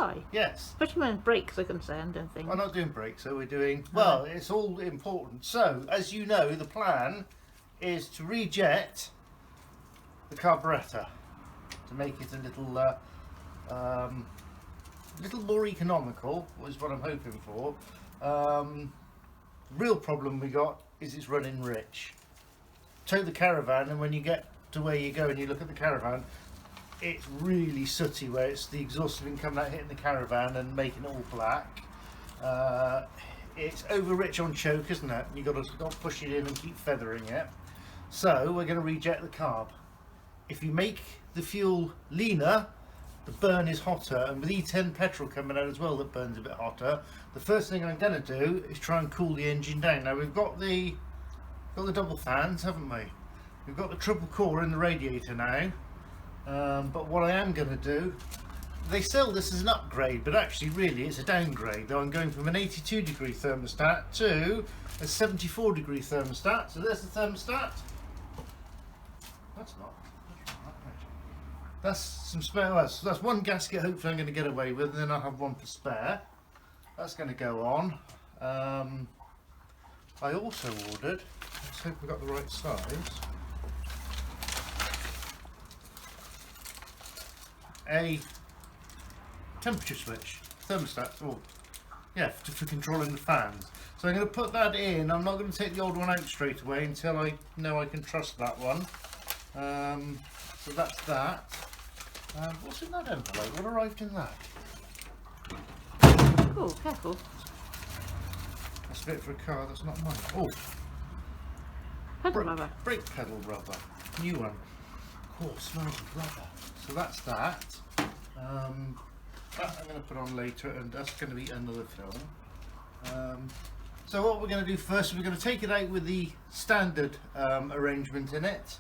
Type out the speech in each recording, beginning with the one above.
I? Yes. Especially when brakes are concerned and things. We're not doing brakes, so we're doing... Well, it's all important. So, as you know, the plan is to reject the carburettor to make it a little more economical, is what I'm hoping for. The real problem we got is it's running rich. Tow the caravan, and when you get to where you go and you look at the caravan, it's really sooty, where it's the exhaust has been coming out hitting the caravan and making it all black. It's over rich on choke, isn't it? You've got to push it in and keep feathering it. So we're going to reject the carb. If you make the fuel leaner, the burn is hotter, and with E10 petrol coming out as well that burns a bit hotter, the first thing I'm going to do is try and cool the engine down. Now we've got the double fans, haven't we? We've got the triple core in the radiator now, but what I am going to do, they sell this as an upgrade, but actually really it's a downgrade. Though I'm going from an 82 degree thermostat to a 74 degree thermostat. So there's the thermostat. That's some spare. So that's one gasket hopefully I'm going to get away with, and then I'll have one for spare. That's going to go on. I also ordered, let's hope we got the right size, a temperature switch, thermostat, for controlling the fans. So I'm going to put that in. I'm not going to take the old one out straight away until I know I can trust that one. So that's that. What's in that envelope? What arrived in that? Oh, careful. That's a bit for a car, that's not mine. Oh! Pedal rubber. Brake pedal rubber. New one. Oh, smells of rubber. So that's that. That I'm going to put on later, and that's going to be another film. So what we're going to do first, we're going to take it out with the standard arrangement in it.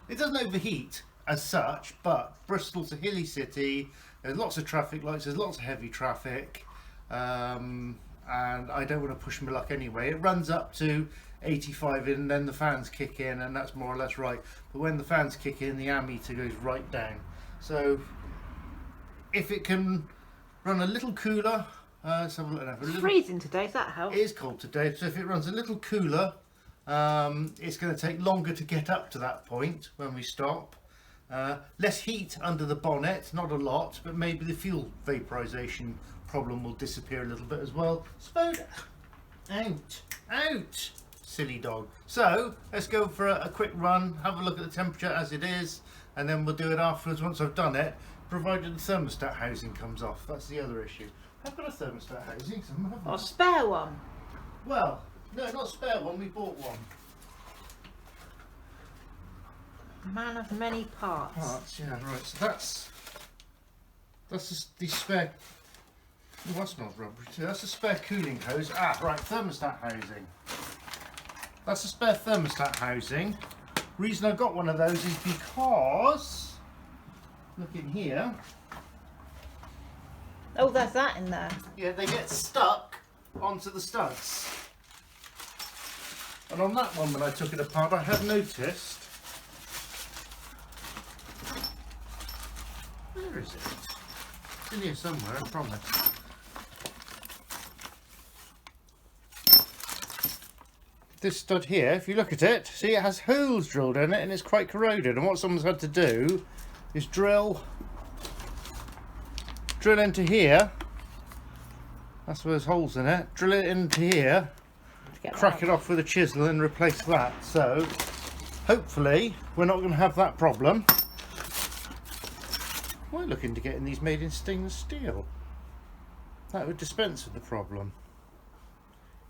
It doesn't overheat as such, but Bristol's a hilly city, there's lots of traffic lights, there's lots of heavy traffic, and I don't want to push my luck anyway. It runs up to 85 and then the fans kick in, and that's more or less right. But when the fans kick in, the ammeter goes right down. So if it can run a little cooler, let's have a look. It's freezing today, does that help? It is cold today, so if it runs a little cooler, it's going to take longer to get up to that point when we stop. Less heat under the bonnet, not a lot, but maybe the fuel vaporization problem will disappear a little bit as well. Spoda! Out! Silly dog. So let's go for a quick run, have a look at the temperature as it is, and then we'll do it afterwards once I've done it, provided the thermostat housing comes off. That's the other issue. I've got a thermostat housing, so or a spare one. Well, no, not a spare one, we bought one. Man of many parts. Yeah, right. So that's the spare. Oh, that's not rubber. That's the spare cooling hose. Ah, right. Thermostat housing. That's the spare thermostat housing. Reason I got one of those is because look in here. Oh, there's that in there. Yeah, they get stuck onto the studs. And on that one, when I took it apart, I had noticed. Where is it? It's in here somewhere, I promise. This stud here, if you look at it, see it has holes drilled in it and it's quite corroded. And what someone's had to do is drill into here. That's where there's holes in it. Drill it into here, crack it off with a chisel and replace that. So hopefully we're not going to have that problem. We're looking to getting these made in stainless steel. That would dispense with the problem.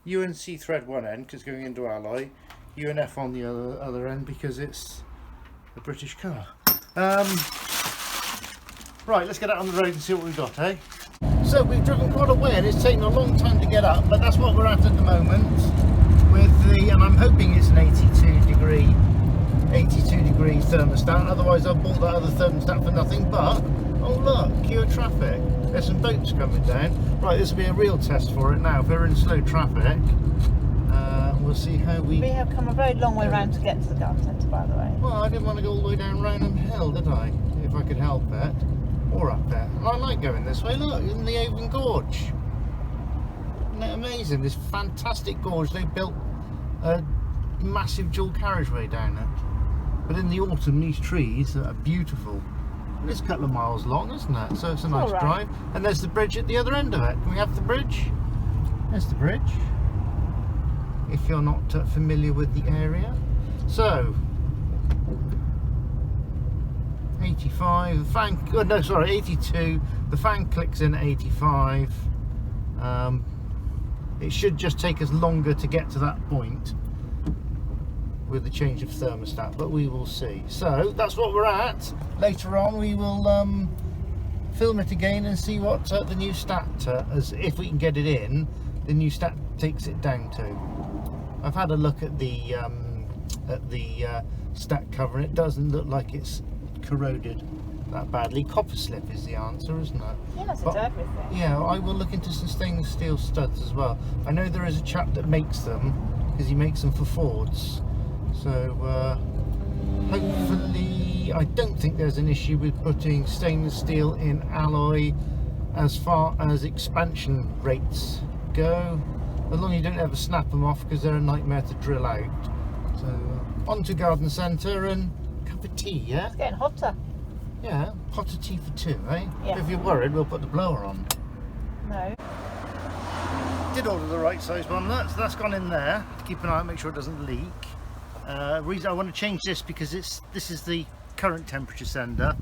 UNC thread one end because going into alloy, UNF on the other end because it's a British car. Right, let's get out on the road and see what we've got, eh? So we've driven quite a way and it's taken a long time to get up, but that's what we're at the moment with the, and I'm hoping it's an 82 degree thermostat, otherwise I bought that other thermostat for nothing. But oh look, queue of traffic, there's some boats coming down. Right, this will be a real test for it now. If we're in slow traffic, we'll see how we have come a very long way round to get to the garden centre, by the way. Well, I didn't want to go all the way down Rounham Hill, did I? If I could help it. or up there. And I like going this way. Look, in the Avon Gorge. Isn't it amazing? This fantastic gorge. They built a massive dual carriageway down it. But in the autumn, these trees are beautiful. And it's a couple of miles long, isn't it? So it's a nice drive. And there's the bridge at the other end of it. Can we have the bridge? There's the bridge. If you're not familiar with the area. So 85, the fan, oh no, sorry, 82, the fan clicks in at 85. It should just take us longer to get to that point with the change of thermostat, but we will see. So that's what we're at. Later on we will film it again and see what the new stat, as if we can get it in, the new stat takes it down to. I've had a look at the stat cover, and it doesn't look like it's corroded that badly. Copper slip is the answer, isn't it? Yeah, that's everything. Yeah, I will look into some stainless steel studs as well. I know there is a chap that makes them, because he makes them for Fords. So hopefully, I don't think there's an issue with putting stainless steel in alloy as far as expansion rates go, as long as you don't ever snap them off, because they're a nightmare to drill out. So on to garden centre and a cup of tea, yeah? It's getting hotter. Yeah, pot of tea for two, eh? Yeah. If you're worried, we'll put the blower on. No. Did order the right size one, so that's gone in there to keep an eye out, make sure it doesn't leak. Reason I want to change this because this is the current temperature sender,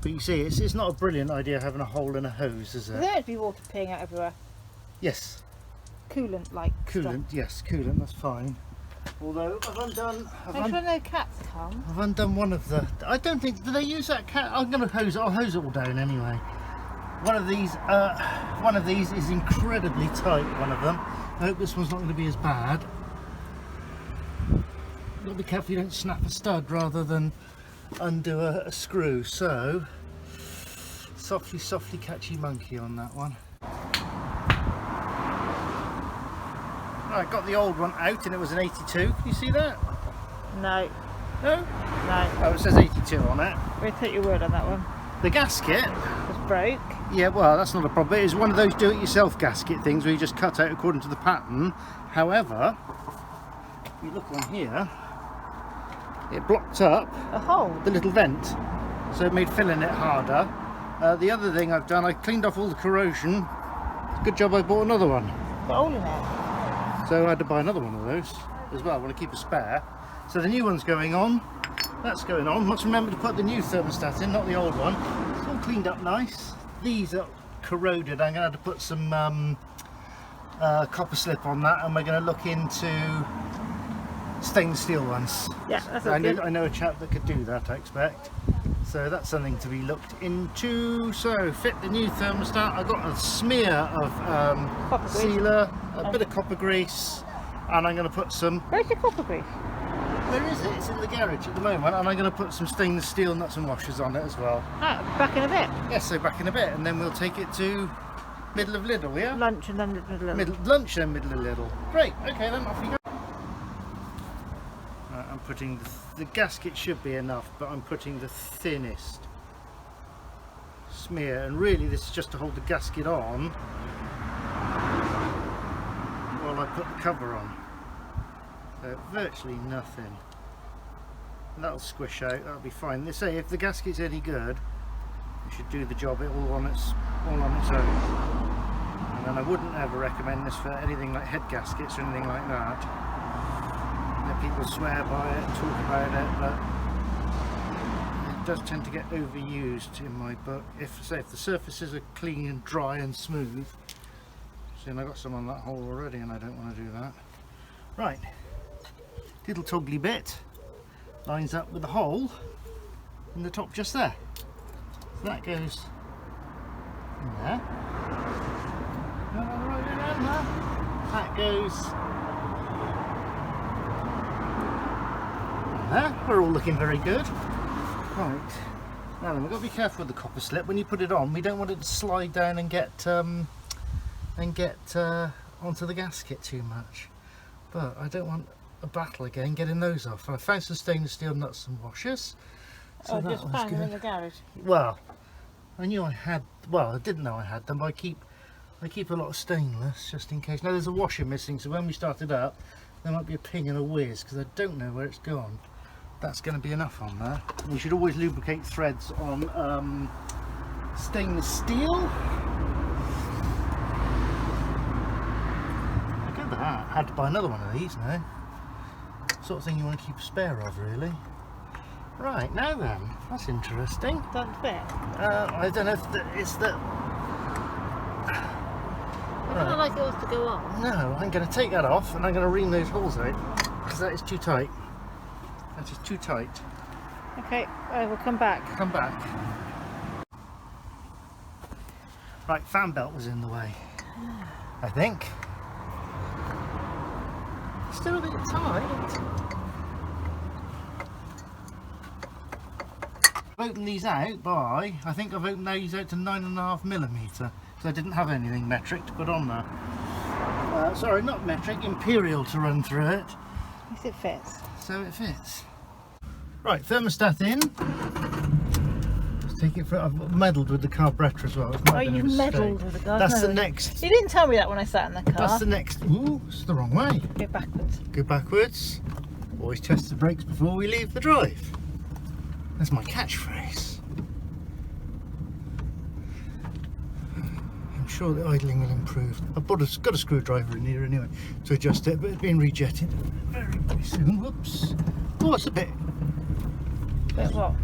but you see it's not a brilliant idea having a hole in a hose, is it? There'd be water peeing out everywhere. Yes. Coolant like Coolant, stuff. yes, coolant, that's fine. Although Make sure no cats come. I've undone one of the, I don't think, do they use that cat? I'm going to I'll hose it all down anyway. One of these is incredibly tight, one of them. I hope this one's not going to be as bad. You've got to be careful you don't snap a stud rather than undo a screw. So, softly, softly catchy monkey on that one. Right, got the old one out and it was an 82. Can you see that? No. No? No. Oh, it says 82 on it. We'll take your word on that one. The gasket, It's broke. yeah, well, that's not a problem. It is one of those do-it-yourself gasket things where you just cut out according to the pattern. However, if you look on here, it blocked up A hole. the little vent, so it made filling it harder. The other thing I've done, I cleaned off all the corrosion. Good job I bought another one. Got a hole in it. So I had to buy another one of those as well. I want to keep a spare. So the new one's going on. That's going on. Must remember to put the new thermostat in, not the old one. It's all cleaned up nice. These are corroded. I'm going to have to put some copper slip on that, and we're going to look into stainless steel ones. Yeah, that's I good. know a chap that could do that, I expect. So that's something to be looked into. So fit the new thermostat. I've got a smear of Copper grease. sealer, a bit of copper grease, and I'm going to put some. Where's your copper grease? Where is it? It's in the garage at the moment, and I'm going to put some stainless steel nuts and washers on it as well. Ah, back in a bit. Yes, so back in a bit, and then we'll take it to middle of Lidl, yeah? Lunch and then Lunch then middle of Lidl. Great, okay then, off we go. Right, I'm putting, the gasket should be enough, but I'm putting the thinnest smear, and really this is just to hold the gasket on while I put the cover on. So virtually nothing. And that'll squish out, that'll be fine. They say if the gasket's any good, it should do the job all on its own. And then I wouldn't ever recommend this for anything like head gaskets or anything like that. People swear by it, talk about it, but it does tend to get overused in my book. If the surfaces are clean and dry and smooth. See, I got some on that hole already, and I don't want to do that. Right. Little toggly bit lines up with the hole in the top just there. So that goes in there. Right around there. That goes in there. We're all looking very good. Right. Now then, we've got to be careful with the copper slip. When you put it on, we don't want it to slide down and get onto the gasket too much. But I don't want a battle again getting those off. And I found some stainless steel nuts and washers. So I that just was found them in good. the garage. Well, I knew I had, well, I didn't know I had them, but I keep a lot of stainless just in case. Now there's a washer missing, so when we start it up, there might be a ping and a whiz because I don't know where it's gone. That's going to be enough on there. You should always lubricate threads on stainless steel. Look at that. I had to buy another one of these now. Sort of thing you want to keep a spare of, really. Right, now then, that's interesting. Doesn't fit. I don't know if it's the... I don't like it wants to go on. No, I'm going to take that off and I'm going to ream those holes out because that is too tight. That is too tight. Okay, we'll come back. Come back. Right, fan belt was in the way, I think. Still a bit tight. I've opened these out by, I think I've opened these out to 9.5mm because I didn't have anything metric to put on there. Sorry, not metric, imperial to run through it. Yes, it fits. So it fits. Right, thermostat in. Let's take it for, I've meddled with the carburettor as well. Oh, you meddled with the car. That's the next. You didn't tell me that when I sat in the car. That's the next. Ooh, it's the wrong way. Go backwards. Go backwards. Always test the brakes before we leave the drive. That's my catchphrase. I'm sure the idling will improve. I've got a screwdriver in here anyway to adjust it, but it's being rejetted very, very soon. Whoops. Oh, it's a bit. But what?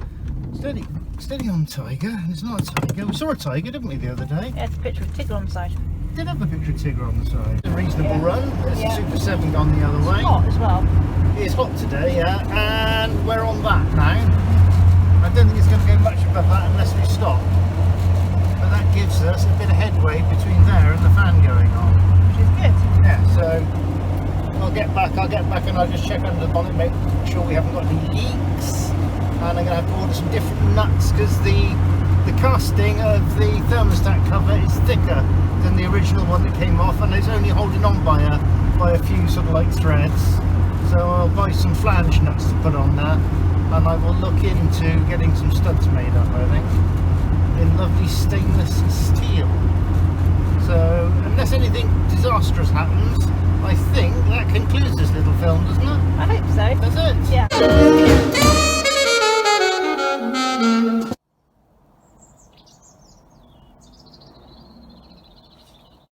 Steady on tiger. And it's not a tiger. We saw a tiger, didn't we, the other day? Yeah, it's a picture of Tigger on the side. Did have a picture of Tigger on the side. A reasonable run. There's Yeah. a Super 7 gone the other way. It's hot as well. It's hot today, yeah, and we're on that now. I don't think it's going to go much above that unless we stop. But that gives us a bit of headway between there and the fan going on. Which is good. Yeah, so I'll get back and I'll just check under the bonnet, make sure we haven't got any leaks. And I'm going to have to order some different nuts because the casting of the thermostat cover is thicker than the original one that came off, and it's only holding on by a few sort of like threads. So I'll buy some flange nuts to put on there, and I will look into getting some studs made up, I think, in lovely stainless steel. So unless anything disastrous happens, I think that concludes this little film, doesn't it? I hope so. That's it. Yeah.